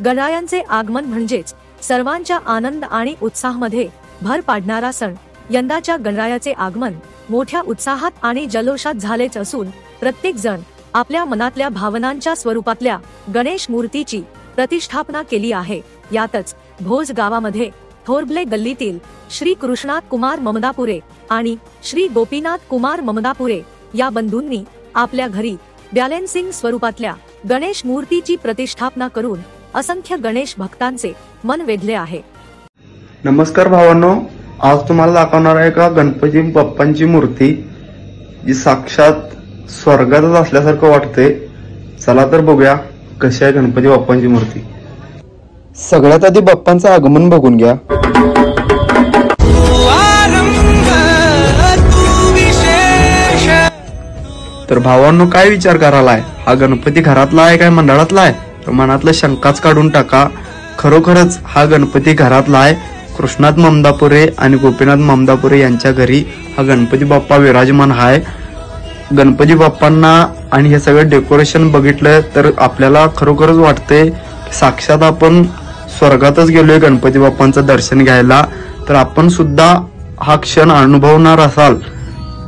गणरायांचे आगमन म्हणजेच सर्वांच्या आनंद आणि उत्साहामध्ये भर पाडणारा सण। यंदाच्या गणरायाचे आगमन मोठ्या उत्साहात आणि जल्लोषात झालेच असून प्रत्येक जण आपल्या मनातल्या भावनांच्या स्वरूपातल्या गणेश मूर्तीची प्रतिष्ठापना केली आहे। यातच भोज गावामध्ये थोरबले गल्लीतील श्री कृष्णात कुमार ममदापुरे आणि श्री गोपीनाथ कुमार ममदापुरे या बंधूंनी आपल्या घरी बॅलेन्सिंग स्वरूपातल्या गणेश मूर्तीची प्रतिष्ठापना करून असंख्य गणेश भक्तांचे मन वेधले आहे। नमस्कार भावांनो, आज तुम्हाला दाखवणार आहे का गणपती बाप्पांची मूर्ती जी साक्षात स्वर्गातच असल्यासारखं वाटते। चला तर बघूया कशी आहे गणपती बाप्पांची मूर्ती। सगळ्यात आधी बाप्पांचं आगमन बघून घ्या। तर भावांनो, काय विचार करायलाय? हा गणपती घरातला आहे काय मंडळातला आहे? तर मनातलं शंकाच काढून टाका, खरोखरच हा गणपती घरातला आहे। कृष्णात ममदापुरे आणि गोपीनाथ ममदापुरे यांच्या घरी हा गणपती बाप्पा विराजमान आहे। गणपती बाप्पांना आणि हे सगळं डेकोरेशन बघितलं तर आपल्याला खरोखरच वाटते साक्षात आपण स्वर्गातच गेलोय गणपती बाप्पांचं दर्शन घ्यायला। तर आपण सुद्धा हा क्षण अनुभवणार असाल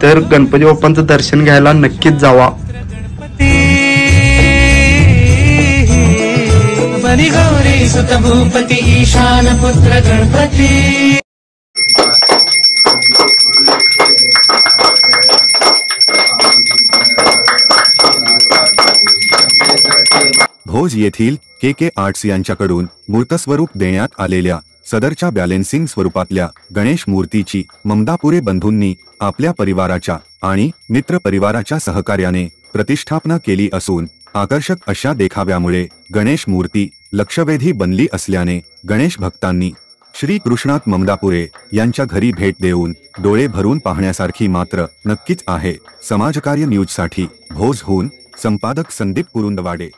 तर गणपती बाप्पांचं दर्शन घ्यायला नक्कीच जावा। भोज येथील के आर्ट्स यांच्याकडून मूर्तस्वरूप देण्यात आलेल्या सदरच्या बॅलेन्सिंग स्वरूपातल्या गणेश मूर्तीची ममदापुरे बंधूंनी आपल्या परिवाराच्या आणि मित्र परिवाराच्या सहकार्याने प्रतिष्ठापना केली असून आकर्षक अशा देखाव्यामुळे गणेश मूर्ती लक्षवेधी बनली असल्याने गणेश भक्तांनी श्री कृष्णात ममदापुरे यांच्या घरी भेट देऊन डोळे भरून पाहण्यासारखी मात्र नक्कीच आहे। समाजकार्य न्यूजसाठी भोजहून संपादक संदीप कुरुंदवाडे।